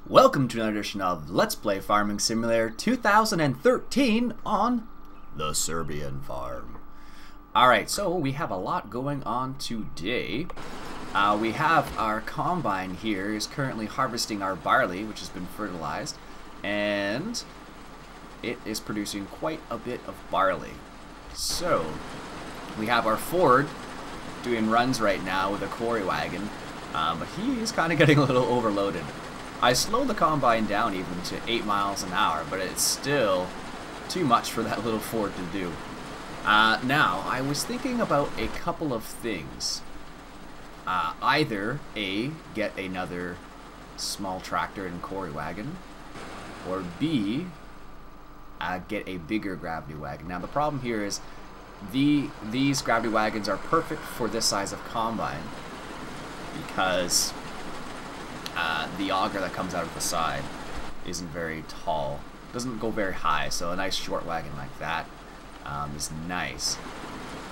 Welcome to another edition of Let's Play Farming Simulator 2013 on the Serbian farm. Alright, so we have a lot going on today. We have our combine here is currently harvesting our barley, which has been fertilized, and it is producing quite a bit of barley. So, we have our Ford doing runs right now with a quarry wagon, but he is kind of getting a little overloaded. I slowed the combine down even to 8 miles an hour, but it's still too much for that little Ford to do. Now, I was thinking about a couple of things. Either A, get another small tractor and quarry wagon, or B, get a bigger gravity wagon. Now the problem here is these gravity wagons are perfect for this size of combine because the auger that comes out of the side isn't very tall, doesn't go very high, so a nice short wagon like that is nice.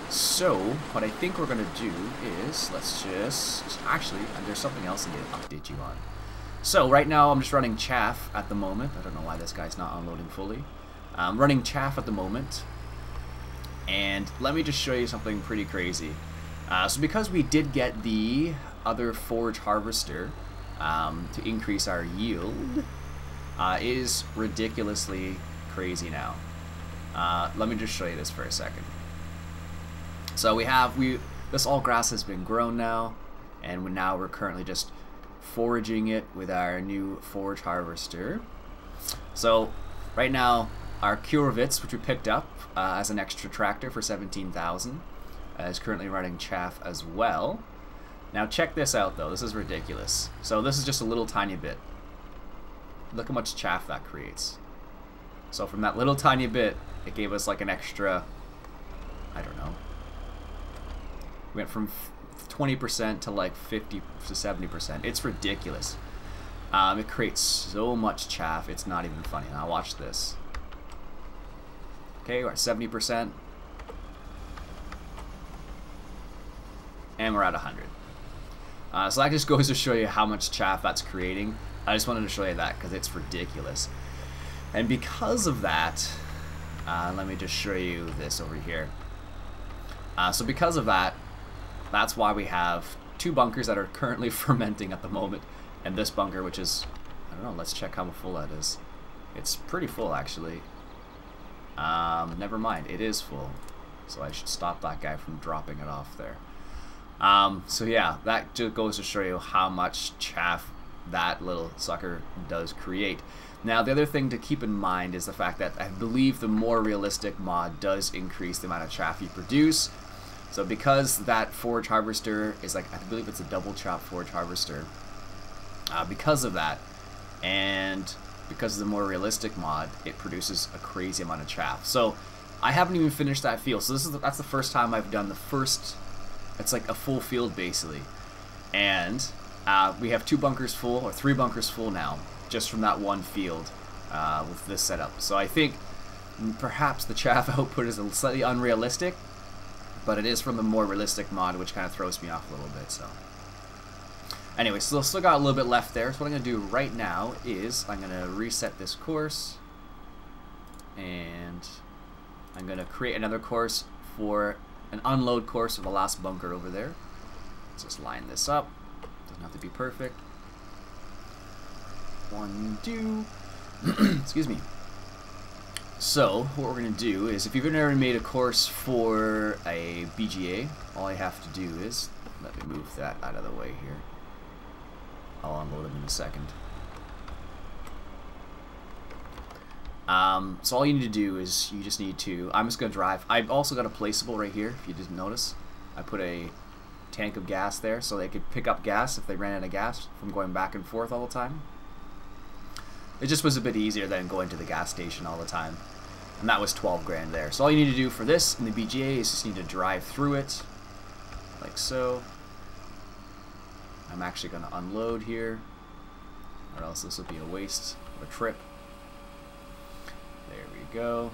So what I think we're gonna do is let's just actually there's something else I need to update you on. So right now I'm just running Chaff at the moment. I don't know why this guy's not unloading fully. I'm running Chaff at the moment, and let me just show you something pretty crazy. So because we did get the other forage harvester to increase our yield, it is ridiculously crazy now. Let me just show you this for a second. So this all grass has been grown now, and now we're currently just foraging it with our new forage harvester. So right now our Kurovitz, which we picked up as an extra tractor for 17,000, is currently running Chaff as well. Now check this out though, this is ridiculous. So this is just a little tiny bit. Look how much chaff that creates. So from that little tiny bit, it gave us like an extra, I don't know. We went from 20% to like 50 to 70%. It's ridiculous. It creates so much chaff, it's not even funny. Now watch this. Okay, we're at 70%. And we're at 100. So that just goes to show you how much chaff that's creating. I just wanted to show you that because it's ridiculous. And because of that, let me just show you this over here. So because of that, that's why we have two bunkers that are currently fermenting at the moment, and this bunker, which is, I don't know, let's check how full that is. It's pretty full actually. Never mind, it is full. So I should stop that guy from dropping it off there. So yeah, that just goes to show you how much chaff that little sucker does create. Now the other thing to keep in mind is the fact that I believe the more realistic mod does increase the amount of chaff you produce. So because that forage harvester is like, I believe it's a double chop forage harvester, because of that, and because of the more realistic mod, it produces a crazy amount of chaff. So I haven't even finished that field. So that's the first time I've done the first. It's like a full field basically, and we have 2 bunkers full, or 3 bunkers full now, just from that one field with this setup. So I think perhaps the chaff output is slightly unrealistic, but it is from the more realistic mod, which kind of throws me off a little bit. So anyway, so still got a little bit left there. So what I'm going to do right now is I'm going to reset this course, and I'm going to create another course for an unload course of the last bunker over there. Let's just line this up. Doesn't have to be perfect. 1, 2. Excuse me. So what we're going to do is, if you've never made a course for a BGA, all I have to do is, let me move that out of the way here. I'll unload them in a second. So all you need to do is you just need to, I'm just going to drive. I've also got a placeable right here, if you didn't notice. I put a tank of gas there so they could pick up gas if they ran out of gas from going back and forth all the time. It just was a bit easier than going to the gas station all the time. And that was 12 grand there. So all you need to do for this in the BGA is just need to drive through it, like so. I'm actually going to unload here, or else this will be a waste of a trip. There we go.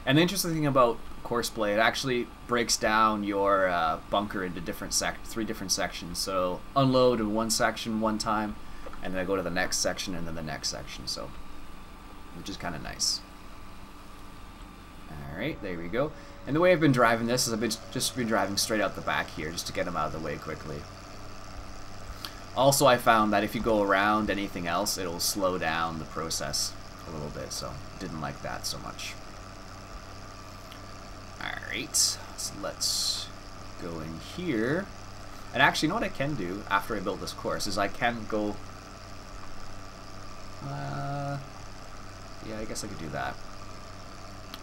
And the interesting thing about Courseplay, it actually breaks down your bunker into 3 different sections. So unload in one section one time, and then I go to the next section and then the next section, so which is kind of nice. Alright, there we go. And the way I've been driving this is I've just been driving straight out the back here just to get them out of the way quickly. Also, I found that if you go around anything else, it'll slow down the process a little bit, so didn't like that so much. Alright, so let's go in here. And actually, you know what I can do after I build this course is I can go... yeah, I guess I could do that.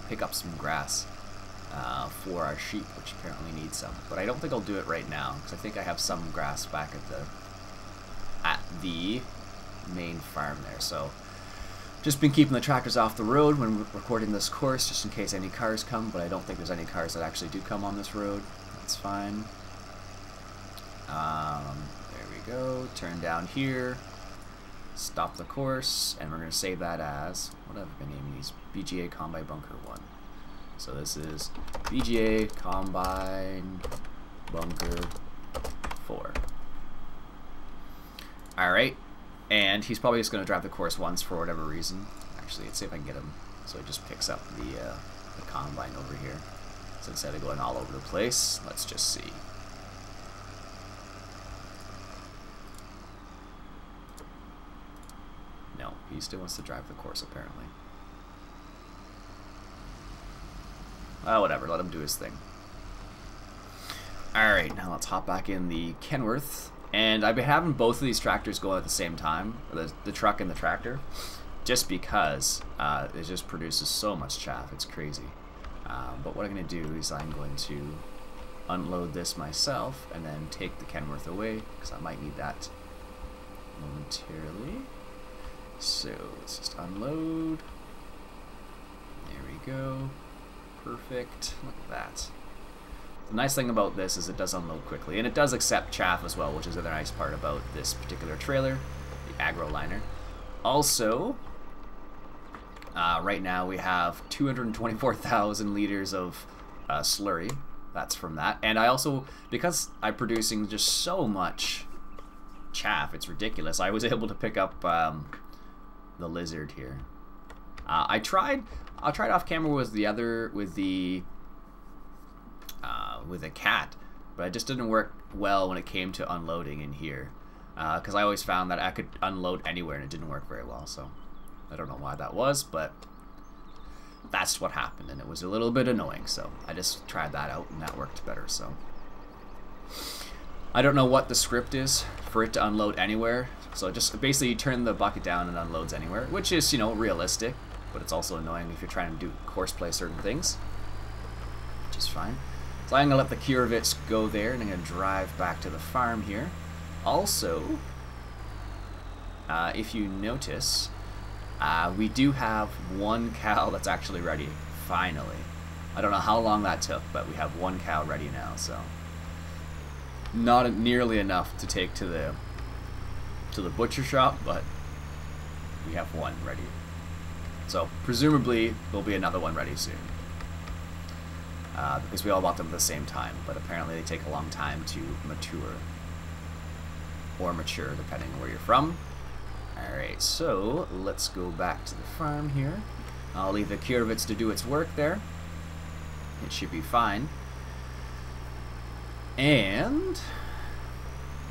Pick up some grass for our sheep, which apparently need some. But I don't think I'll do it right now, because I think I have some grass back at the main farm there. So just been keeping the tractors off the road when we're recording this course, just in case any cars come, but I don't think there's any cars that actually do come on this road. That's fine. There we go. Turn down here. Stop the course, and we're going to save that as, what have I been naming these? BGA Combine Bunker 1. So this is BGA Combine Bunker 4. Alright, and he's probably just going to drive the course once for whatever reason. Actually, let's see if I can get him so he just picks up the combine over here. So instead of going all over the place, let's just see. No, he still wants to drive the course apparently. Whatever, let him do his thing. Alright, now let's hop back in the Kenworth. And I've been having both of these tractors go at the same time, the truck and the tractor, just because it just produces so much chaff, it's crazy. But what I'm going to do is I'm going to unload this myself and then take the Kenworth away, because I might need that momentarily. So let's just unload. There we go. Perfect. Look at that. The nice thing about this is it does unload quickly, and it does accept chaff as well, which is the nice part about this particular trailer, the agro liner. Also, right now we have 224,000 liters of slurry. That's from that. And I also, because I'm producing just so much chaff, it's ridiculous, I was able to pick up the lizard here. I tried off camera with a cat, but it just didn't work well when it came to unloading in here, because I always found that I could unload anywhere and it didn't work very well. So I don't know why that was, but that's what happened, and it was a little bit annoying. So I just tried that out and that worked better. So I don't know what the script is for it to unload anywhere. So just basically you turn the bucket down and unloads anywhere, which is, you know, realistic, but it's also annoying if you're trying to do course play certain things, which is fine. So I'm going to let the Kurevitz go there, and I'm going to drive back to the farm here. Also, if you notice, we do have one cow that's actually ready, finally. I don't know how long that took, but we have one cow ready now, so not nearly enough to take to the butcher shop, but we have one ready. So presumably there'll be another one ready soon. Because we all bought them at the same time, but apparently they take a long time to mature. Or mature, depending on where you're from. Alright, so let's go back to the farm here. I'll leave the Kurevitz to do its work there. It should be fine. And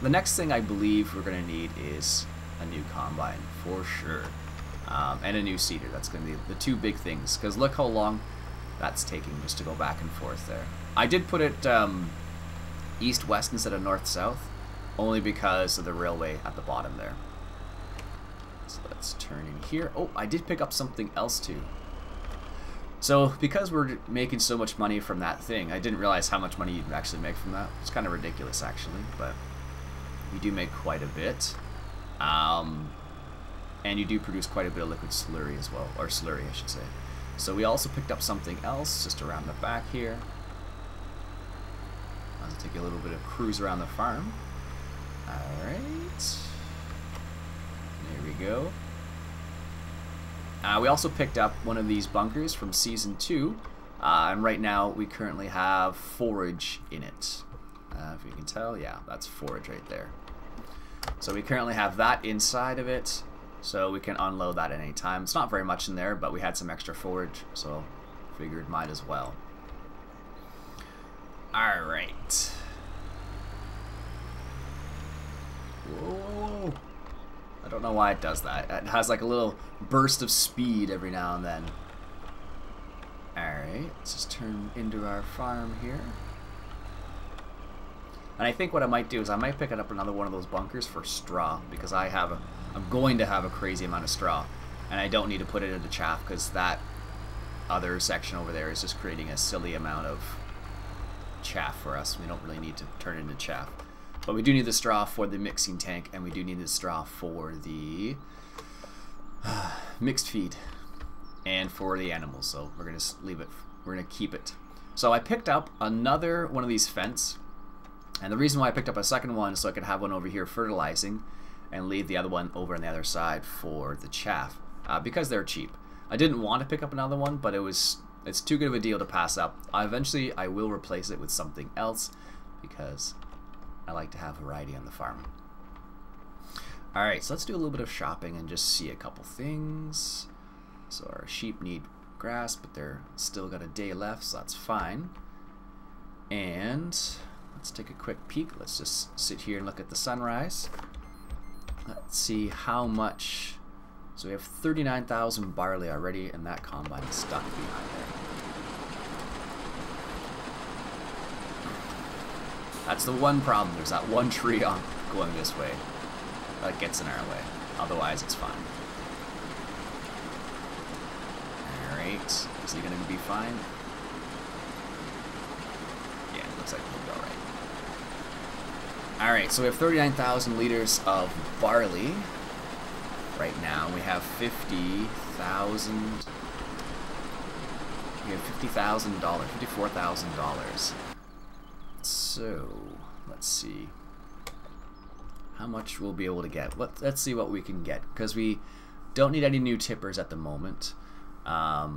the next thing I believe we're going to need is a new combine, for sure. And a new seeder. That's going to be the two big things, because look how long that's taking just to go back and forth there. I did put it east-west instead of north-south, only because of the railway at the bottom there. So let's turn in here. Oh, I did pick up something else too. So because we're making so much money from that thing, I didn't realize how much money you'd actually make from that. It's kind of ridiculous actually, but we do make quite a bit. And you do produce quite a bit of liquid slurry as well, or slurry I should say. So we also picked up something else just around the back here. I'll take a little bit of cruise around the farm. Alright. There we go. We also picked up one of these bunkers from Season 2. And right now we currently have forage in it. If you can tell, yeah, that's forage right there. So we currently have that inside of it, so we can unload that at any time. It's not very much in there, but we had some extra forage, so figured might as well. Alright. Whoa. I don't know why it does that. It has like a little burst of speed every now and then. Alright, let's just turn into our farm here. And I think what I might do is I might pick up another one of those bunkers for straw, because I'm going to have a crazy amount of straw, and I don't need to put it into chaff because that other section over there is just creating a silly amount of chaff for us. We don't really need to turn it into chaff, but we do need the straw for the mixing tank, and we do need the straw for the mixed feed and for the animals. So we're gonna leave it. We're gonna keep it. So I picked up another one of these fence. And the reason why I picked up a second one is so I could have one over here fertilizing and leave the other one over on the other side for the chaff, because they're cheap. I didn't want to pick up another one, but it's too good of a deal to pass up. Eventually I will replace it with something else because I like to have variety on the farm. Alright, so let's do a little bit of shopping and just see a couple things. So our sheep need grass, but they're still got a day left, so that's fine. And let's take a quick peek. Let's just sit here and look at the sunrise. Let's see how much. So we have 39,000 barley already, and that combine is stuck behind there. That's the one problem. There's that one tree on going this way that gets in our way. Otherwise, it's fine. Alright. Is he going to be fine? Yeah, it looks like he'll be alright. Alright, so we have 39,000 liters of barley right now. We have 50,000. We have $50,000, $54,000. So let's see how much we'll be able to get. Let's see what we can get, because we don't need any new tippers at the moment. But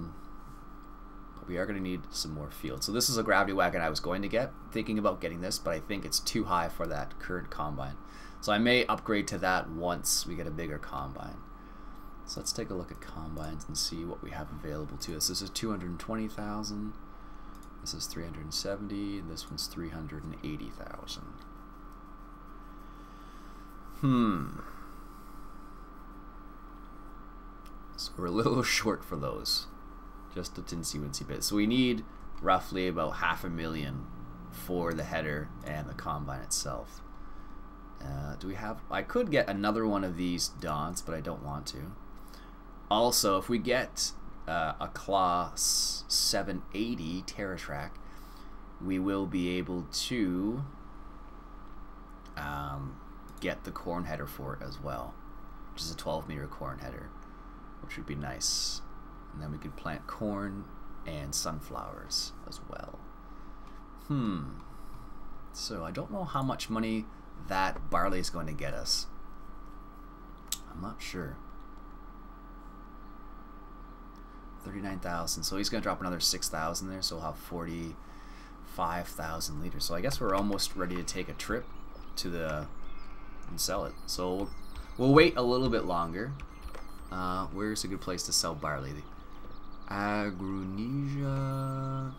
we are going to need some more fields. So this is a gravity wagon I was going to get, thinking about getting this, but I think it's too high for that current combine. So I may upgrade to that once we get a bigger combine. So let's take a look at combines and see what we have available to us. This is 220,000. This is 370, and this one's 380,000. So we're a little short for those. Just a tinsy-wincy bit. So we need roughly about $500,000 for the header and the combine itself. Do we have... I could get another one of these Dons, but I don't want to. Also, if we get a Class 780 TerraTrack, we will be able to get the corn header for it as well, which is a 12-meter corn header, which would be nice. And then we could plant corn and sunflowers as well. So I don't know how much money that barley is going to get us. I'm not sure. 39,000. So he's going to drop another 6,000 there, so we'll have 45,000 liters. So I guess we're almost ready to take a trip to the and sell it. So we'll wait a little bit longer. Where's a good place to sell barley? Agronesia.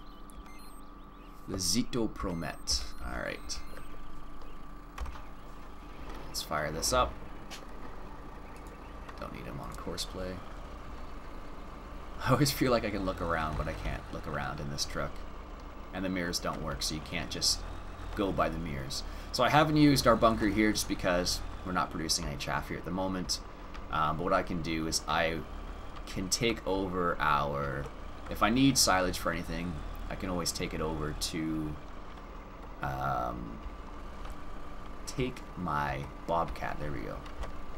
The Zito Promet. Alright. Let's fire this up. Don't need him on courseplay. I always feel like I can look around, but I can't look around in this truck. And the mirrors don't work, so you can't just go by the mirrors. So I haven't used our bunker here just because we're not producing any chaff here at the moment. But what I can do is I can take over our... If I need silage for anything, I can always take it over to... take my Bobcat, there we go,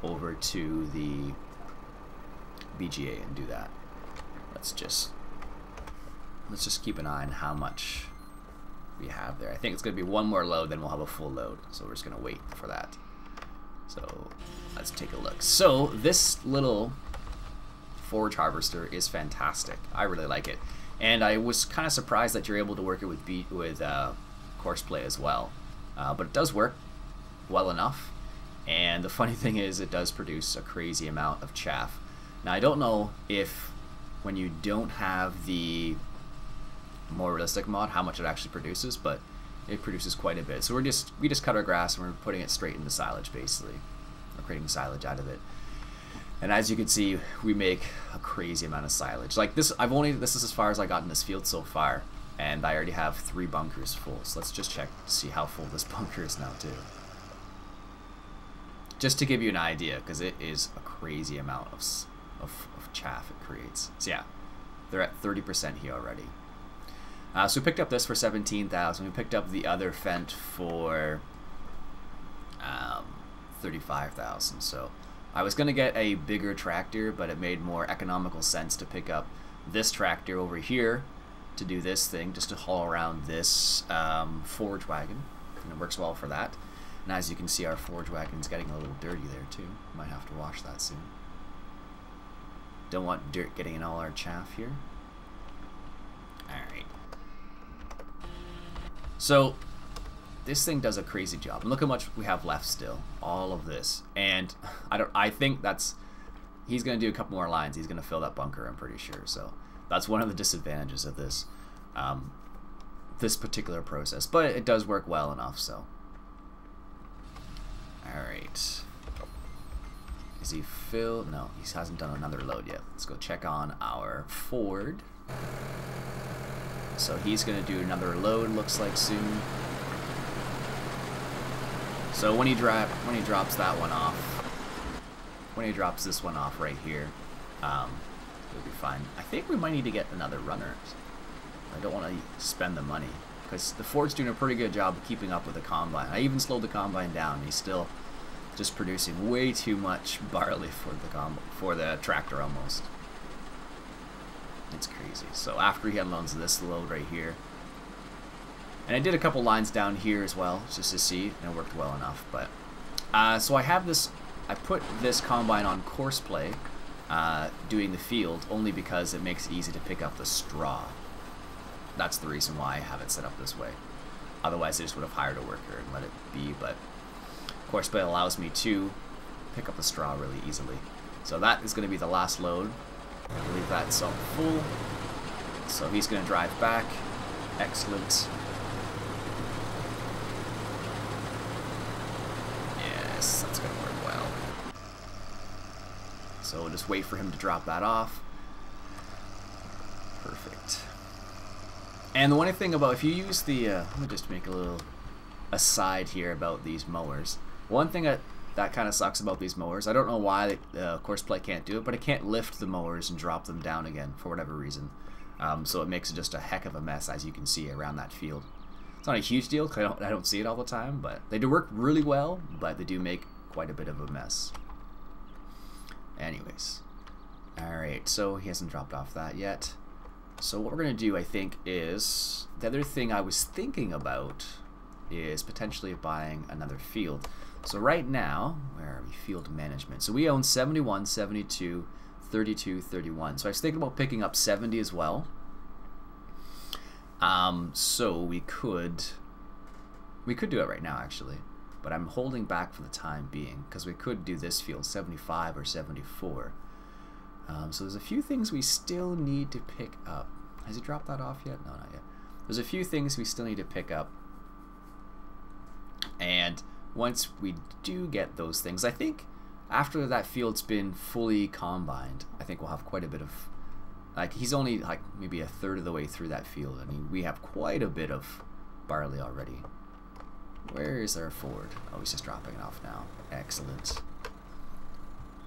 over to the BGA and do that. Let's just keep an eye on how much we have there. I think it's going to be one more load, then we'll have a full load. So we're just going to wait for that. So let's take a look. So this little forage harvester is fantastic. I really like it. And I was kind of surprised that you're able to work it with courseplay as well. But it does work well enough. And the funny thing is, it does produce a crazy amount of chaff. Now, I don't know if when you don't have the more realistic mod, how much it actually produces, but it produces quite a bit. So we just cut our grass and we're putting it straight into silage, basically. We're creating silage out of it. And as you can see, we make a crazy amount of silage. Like this, this is as far as I got in this field so far, and I already have 3 bunkers full. So let's just check to see how full this bunker is now too. Just to give you an idea, because it is a crazy amount of chaff it creates. So yeah, they're at 30% here already. So we picked up this for 17,000. We picked up the other Fent for 35,000. So I was gonna get a bigger tractor, but it made more economical sense to pick up this tractor over here to do this thing, just to haul around this forage wagon, and it works well for that. And as you can see, our forage wagon's getting a little dirty there too. Might have to wash that soon. Don't want dirt getting in all our chaff here. Alright. So this thing does a crazy job. And look how much we have left still. All of this. And I think he's gonna do a couple more lines. He's gonna fill that bunker, I'm pretty sure. So that's one of the disadvantages of this this particular process. But it does work well enough, so. Alright. Is he filled? No, he hasn't done another load yet. Let's go check on our Ford. So he's gonna do another load, looks like, soon. So when he drops that one off, when he drops this one off right here, it'll be fine. I think we might need to get another runner. I don't want to spend the money, because the Ford's doing a pretty good job of keeping up with the combine. I even slowed the combine down. He's still just producing way too much barley for the tractor almost. It's crazy. So after he unloads this load right here, and I did a couple lines down here as well, just to see, and it worked well enough. But so I have this. I put this combine on course play, doing the field, only because it makes it easy to pick up the straw. That's the reason why I have it set up this way. Otherwise, I just would have hired a worker and let it be. But course play allows me to pick up the straw really easily. So that is going to be the last load. I believe that's all full. So he's going to drive back. Excellent. Yes, that's going to work well. So we'll just wait for him to drop that off. Perfect. And the one thing about, if you use the, let me just make a little aside here about these mowers. One thing that kind of sucks about these mowers, I don't know why course play can't do it, but it can't lift the mowers and drop them down again for whatever reason. So it makes it just a heck of a mess, as you can see around that field. It's not a huge deal because I don't see it all the time, but they do work really well, but they do make quite a bit of a mess. Anyways, alright, so he hasn't dropped off that yet. So what we're going to do, I think, is, the other thing I was thinking about is potentially buying another field. So right now, where are we? Field management. So we own 71, 72, 32, 31. So I was thinking about picking up 70 as well. So we could do it right now, actually. But I'm holding back for the time being, because we could do this field, 75 or 74. So there's a few things we still need to pick up. Has he dropped that off yet? No, not yet. There's a few things we still need to pick up. And once we do get those things, I think after that field's been fully combined, I think we'll have quite a bit of, like, he's only like maybe a third of the way through that field. I mean, we have quite a bit of barley already. Where is our Ford? Oh, he's just dropping it off now. Excellent.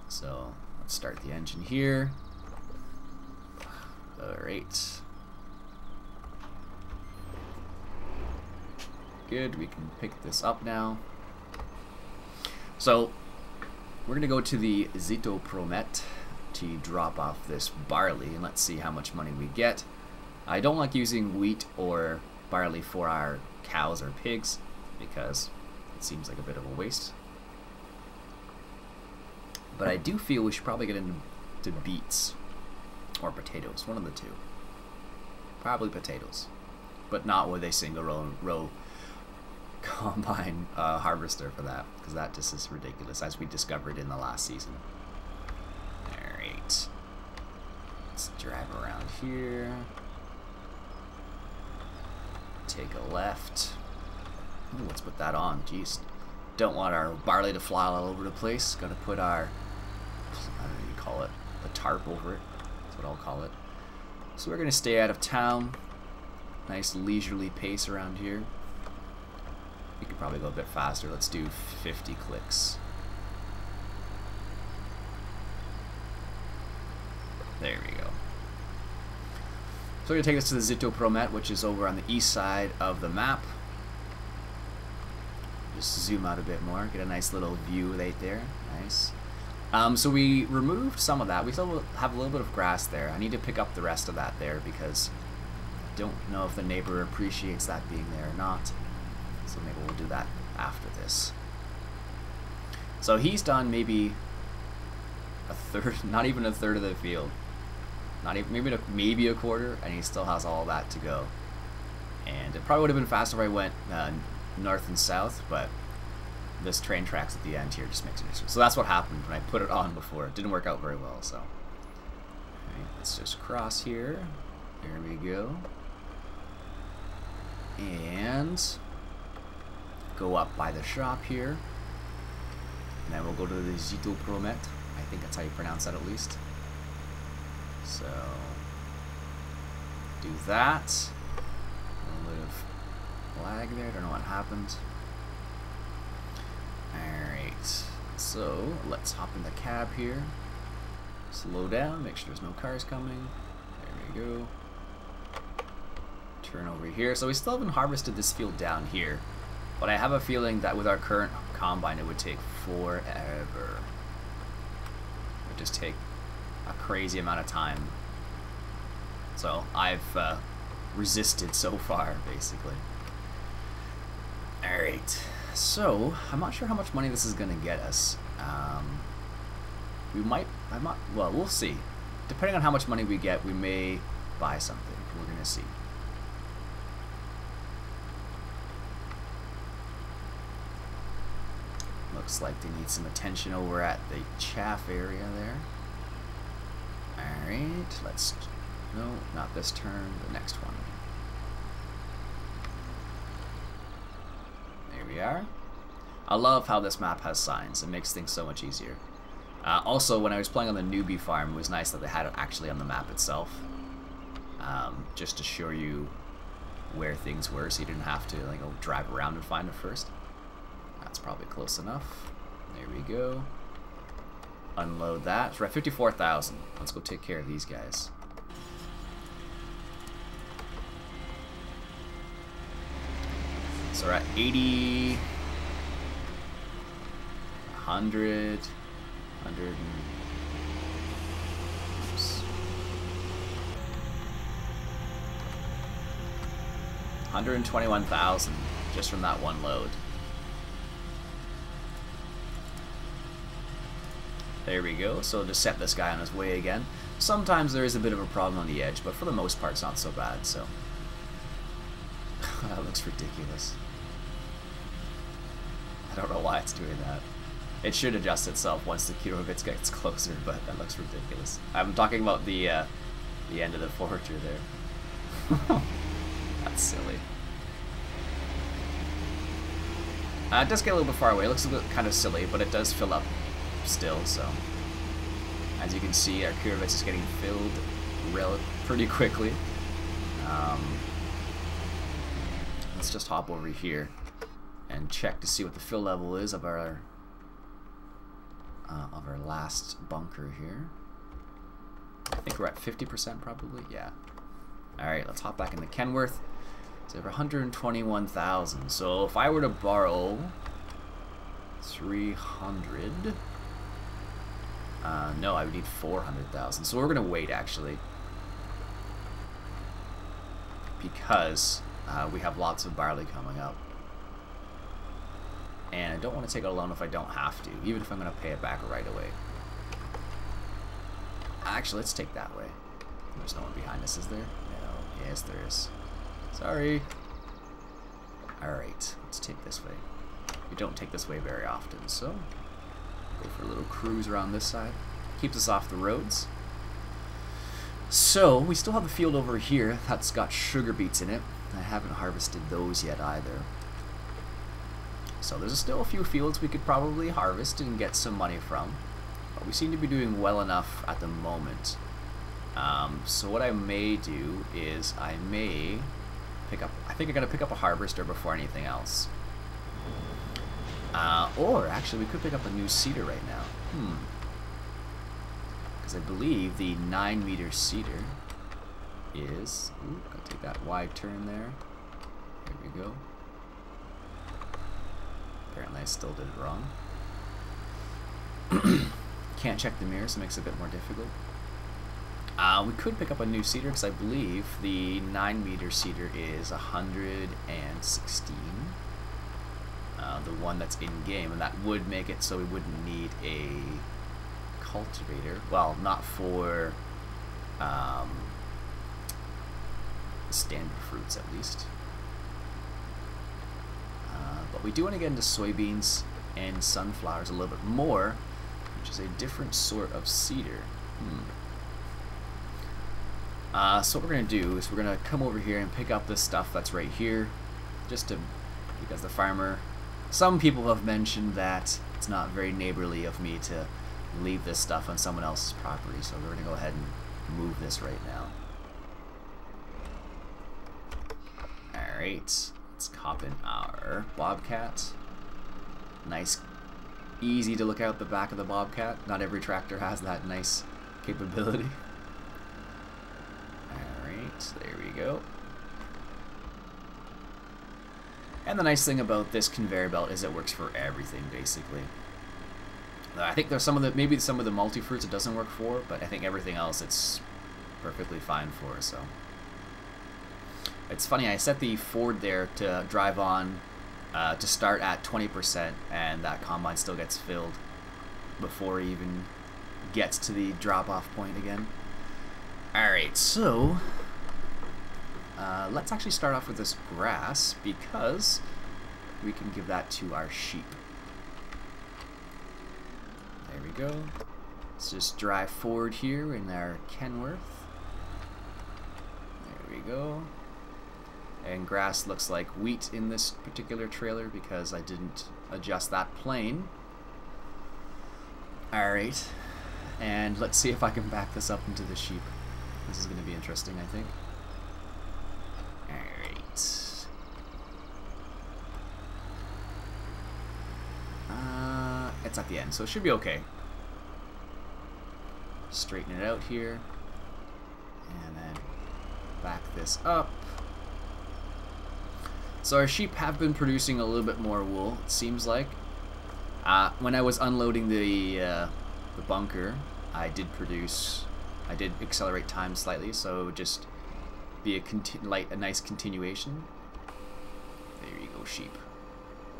So let's start the engine here. Alright. Good, we can pick this up now. So we're gonna go to the Zito Promet to drop off this barley, and let's see how much money we get. I don't like using wheat or barley for our cows or pigs because it seems like a bit of a waste. But I do feel we should probably get into beets or potatoes, one of the two. Probably potatoes, but not with a single row combine harvester for that, because that just is ridiculous, as we discovered in the last season. Alright. Let's drive around here. Take a left. Ooh, let's put that on. Jeez. Don't want our barley to fly all over the place. Gotta put our, I don't know what you call it, a tarp over it. That's what I'll call it. So we're gonna stay out of town. Nice leisurely pace around here. We could probably go a bit faster. Let's do 50 clicks. There we go. So we're going to take us to the Zito Promet, which is over on the east side of the map. Just zoom out a bit more, get a nice little view right there. Nice. So we removed some of that. We still have a little bit of grass there. I need to pick up the rest of that there because I don't know if the neighbor appreciates that being there or not. So maybe we'll do that after this. So he's done maybe a third, not even a third of the field. Not even, maybe a quarter, and he still has all that to go. And it probably would have been faster if I went north and south, but this train tracks at the end here just makes it easier. So that's what happened when I put it on before. It didn't work out very well, so. Alright, let's just cross here. There we go. And go up by the shop here. And then we'll go to the Zito Promet. I think that's how you pronounce that at least. So, do that. A little bit of lag there, don't know what happened. Alright, so let's hop in the cab here. Slow down, make sure there's no cars coming. There we go. Turn over here. So we still haven't harvested this field down here, but I have a feeling that with our current combine it would take forever. It would just take a crazy amount of time. So I've resisted so far, basically. Alright, so I'm not sure how much money this is gonna get us. Well, we'll see. Depending on how much money we get, we may buy something. We're gonna see. Looks like they need some attention over at the Chaff area there. Alright, let's... No, not this turn, the next one. There we are. I love how this map has signs. It makes things so much easier. Also, when I was playing on the newbie farm, it was nice that they had it actually on the map itself. Just to show you where things were, so you didn't have to like go drive around and find it first. That's probably close enough. There we go. Unload that. So we're at 54,000. Let's go take care of these guys. So we're at 80, 100, 100. Oops. 121,000 just from that one load. There we go, so just set this guy on his way again. Sometimes there is a bit of a problem on the edge, but for the most part it's not so bad, so. That looks ridiculous. I don't know why it's doing that. It should adjust itself once the Kirovitz gets closer, but that looks ridiculous. I'm talking about the end of the forager there. That's silly. It does get a little bit far away. It looks a bit kind of silly, but it does fill up still, so as you can see, our Kirovitz is getting filled pretty quickly. Let's just hop over here and check to see what the fill level is of our last bunker here. I think we're at 50% probably, yeah. Alright, let's hop back into Kenworth. So we have 121,000. So if I were to borrow 300, no, I would need 400,000. So we're gonna wait actually, because we have lots of barley coming up, and I don't want to take a loan if I don't have to, even if I'm gonna pay it back right away. Actually, let's take that way. There's no one behind us, is there? No. Yes, there is. Sorry. Alright, let's take this way. We don't take this way very often, so go for a little cruise around this side. Keeps us off the roads. So, we still have the field over here that's got sugar beets in it. I haven't harvested those yet either. So there's still a few fields we could probably harvest and get some money from. But we seem to be doing well enough at the moment. So what I may do is I may pick up, I think I'm going to pick up a harvester before anything else. Or actually we could pick up a new seeder right now. Because I believe the 9-meter seeder is, ooh, gotta take that wide turn there. There we go. Apparently I still did it wrong. Can't check the mirrors, so it makes it a bit more difficult. We could pick up a new seeder because I believe the 9-meter seeder is 116. The one that's in game, and that would make it so we wouldn't need a cultivator. Well, not for standard fruits at least. But we do want to get into soybeans and sunflowers a little bit more, which is a different sort of seeder. So what we're going to do is we're going to come over here and pick up this stuff that's right here, just to, because the farmer, some people have mentioned that it's not very neighborly of me to leave this stuff on someone else's property, so we're going to go ahead and move this right now. Alright, let's hop in our Bobcat. Nice, easy to look out the back of the Bobcat. Not every tractor has that nice capability. Alright, there we go. And the nice thing about this conveyor belt is it works for everything, basically. I think there's some of the, maybe some of the multi-fruits it doesn't work for, but I think everything else it's perfectly fine for, so. It's funny, I set the Ford there to drive on, to start at 20%, and that combine still gets filled before it even gets to the drop-off point again. Alright, so let's actually start off with this grass, because we can give that to our sheep. There we go. Let's just drive forward here in our Kenworth. There we go. And grass looks like wheat in this particular trailer because I didn't adjust that plane. Alright. And let's see if I can back this up into the sheep. This is going to be interesting, I think. Alright. It's at the end, so it should be okay. Straighten it out here. And then back this up. So our sheep have been producing a little bit more wool, it seems like. When I was unloading the bunker, I did accelerate time slightly, so just be a nice continuation. There you go, sheep.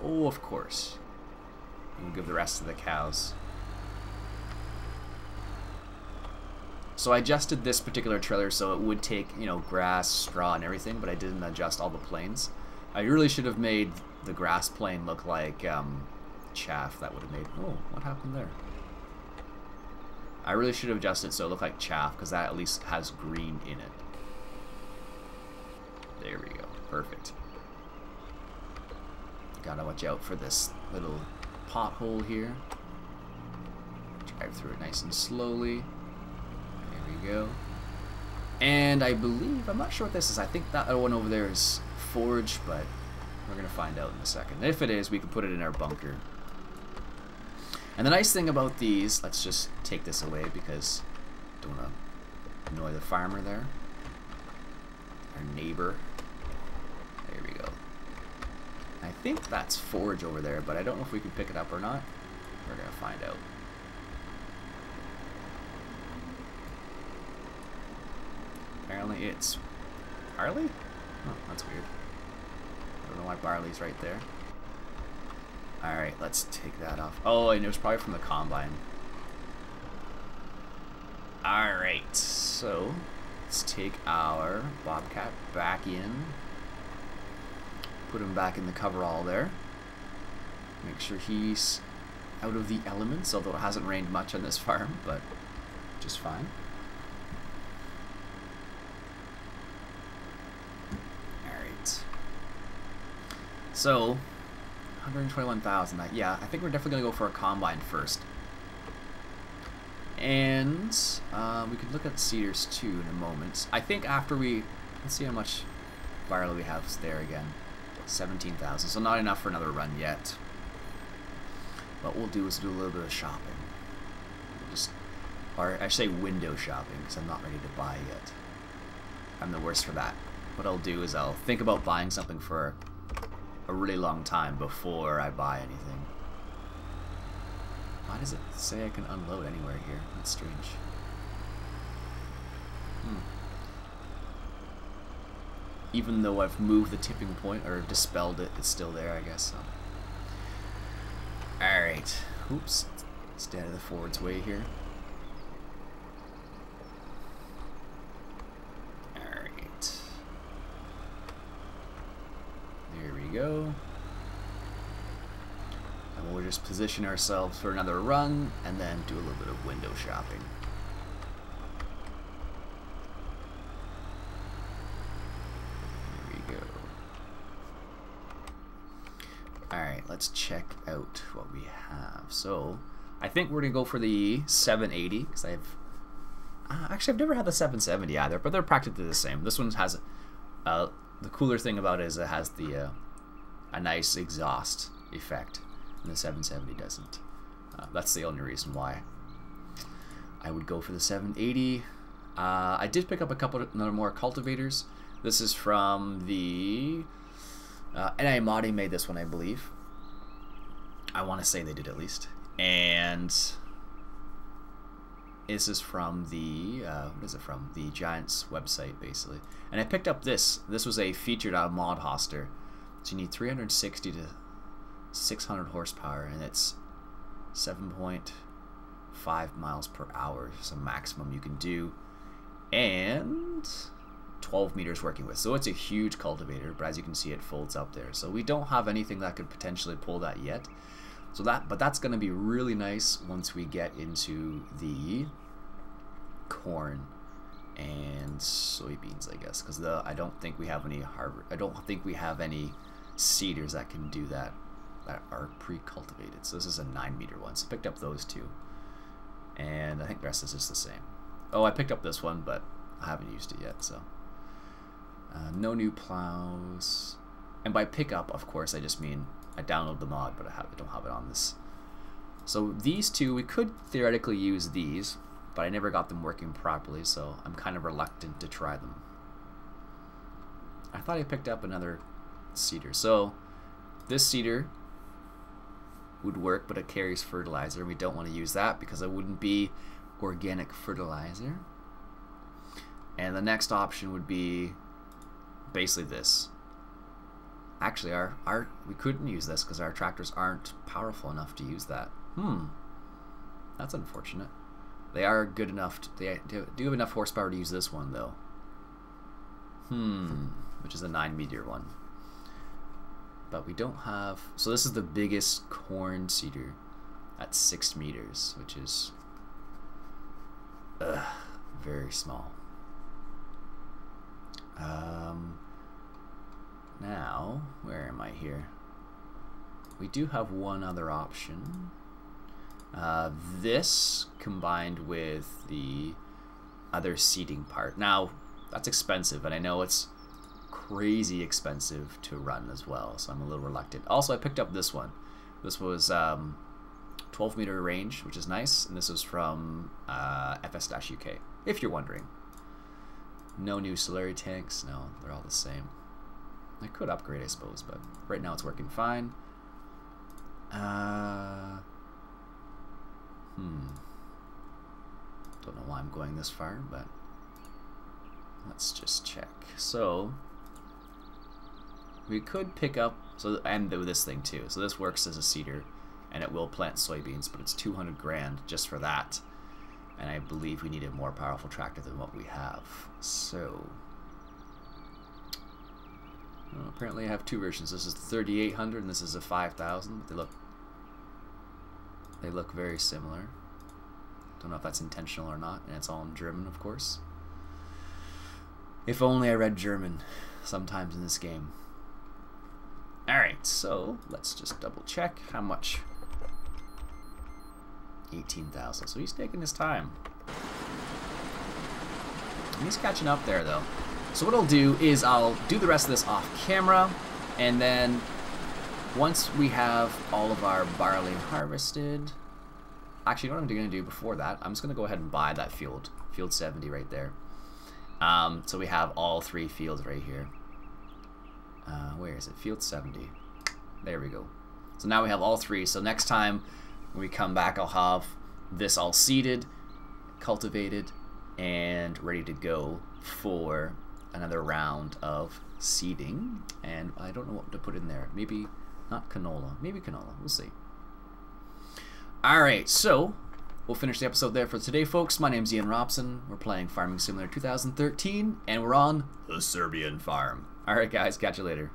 Oh, of course. And we'll give the rest to the cows. So I adjusted this particular trailer so it would take, you know, grass, straw, and everything, but I didn't adjust all the planes. I really should have made the grass plane look like chaff. That would have made... Oh, what happened there? I really should have adjusted it so it looked like chaff, because that at least has green in it. There we go. Perfect. Gotta watch out for this little pothole here. Drive through it nice and slowly. There we go. And I believe... I'm not sure what this is. I think that other one over there is forage, but we're going to find out in a second. If it is, we can put it in our bunker. And the nice thing about these, let's just take this away because I don't want to annoy the farmer there. Our neighbor. There we go. I think that's forage over there, but I don't know if we can pick it up or not. We're going to find out. Apparently it's barley? Oh, that's weird. I don't know why barley's right there. Alright, let's take that off. Oh, and it was probably from the combine. Alright, so let's take our Bobcat back in. Put him back in the coverall there. Make sure he's out of the elements, although it hasn't rained much on this farm, but just fine. Alright. So, 121,000. Yeah, I think we're definitely going to go for a combine first. And we could look at cedars too in a moment. I think after we... Let's see how much barley we have there again. 17,000. So not enough for another run yet. What we'll do is do a little bit of shopping. Or I should say window shopping, because I'm not ready to buy yet. I'm the worst for that. What I'll do is I'll think about buying something for a really long time before I buy anything. Why does it say I can unload anywhere here? That's strange. Even though I've moved the tipping point or dispelled it, it's still there, I guess. So. Alright. Oops. Stay out of the forward's way here. Alright. There we go. And we'll just position ourselves for another run and then do a little bit of window shopping. Alright, let's check out what we have. So, I think we're going to go for the 780, because actually I've never had the 770 either, but they're practically the same. This one has, the cooler thing about it is it has the, a nice exhaust effect, and the 770 doesn't. That's the only reason why I would go for the 780. I did pick up a couple more cultivators. This is from the... NI Modding made this one, I believe. I want to say they did at least. And this is from the, what is it from? The Giants website, basically. And I picked up this. This was a featured mod hoster. So you need 360 to 600 horsepower, and it's 7.5 miles per hour. It's a maximum you can do. And 12 meters working with, so it's a huge cultivator, but as you can see it folds up there, so we don't have anything that could potentially pull that yet. So but that's going to be really nice once we get into the corn and soybeans, I guess, because I don't think we have any seeders that can do that are pre-cultivated. So this is a 9-meter one, so I picked up those two, and I think the rest is just the same. Oh, I picked up this one, but I haven't used it yet, so no new plows. And by pickup, of course, I just mean I download the mod, but I don't have it on this. So these two, we could theoretically use these, but I never got them working properly, so I'm kind of reluctant to try them. I thought I picked up another seeder. So this seeder would work, but it carries fertilizer. We don't want to use that because it wouldn't be organic fertilizer. And the next option would be basically this. Actually, we couldn't use this because our tractors aren't powerful enough to use that. That's unfortunate. They are good enough. They do have enough horsepower to use this one, though. Which is a 9-meter one. But we don't have... So this is the biggest corn seeder at 6 meters, which is very small. Now, where am I here? We do have one other option. This combined with the other seeding part. Now, that's expensive, and I know it's crazy expensive to run as well, so I'm a little reluctant. Also, I picked up this one. This was 12-meter range, which is nice, and this was from FS-UK, if you're wondering. No new slurry tanks. No, they're all the same. I could upgrade, I suppose, but right now it's working fine. Don't know why I'm going this far, but let's just check. So we could pick up, and do this thing too. So this works as a seeder, and it will plant soybeans, but it's 200 grand just for that. And I believe we need a more powerful tractor than what we have. So Well, apparently I have two versions. This is the 3800 and this is a 5000, but they look very similar. Don't know if that's intentional or not, and it's all in German, of course. If only I read German sometimes in this game. Alright, so let's just double check how much. 18,000. So he's taking his time. And he's catching up there, though. So what I'll do is I'll do the rest of this off camera, and then once we have all of our barley harvested, actually, what I'm going to do before that, I'm just going to go ahead and buy that field 70 right there. So we have all three fields right here. Where is it? Field 70. There we go. So now we have all three. So next time when we come back, I'll have this all seeded, cultivated, and ready to go for another round of seeding. And I don't know what to put in there. Maybe not canola. Maybe canola. We'll see. Alright, so we'll finish the episode there for today, folks. My name's Ian Robson. We're playing Farming Simulator 2013, and we're on the Serbian farm. Alright, guys. Catch you later.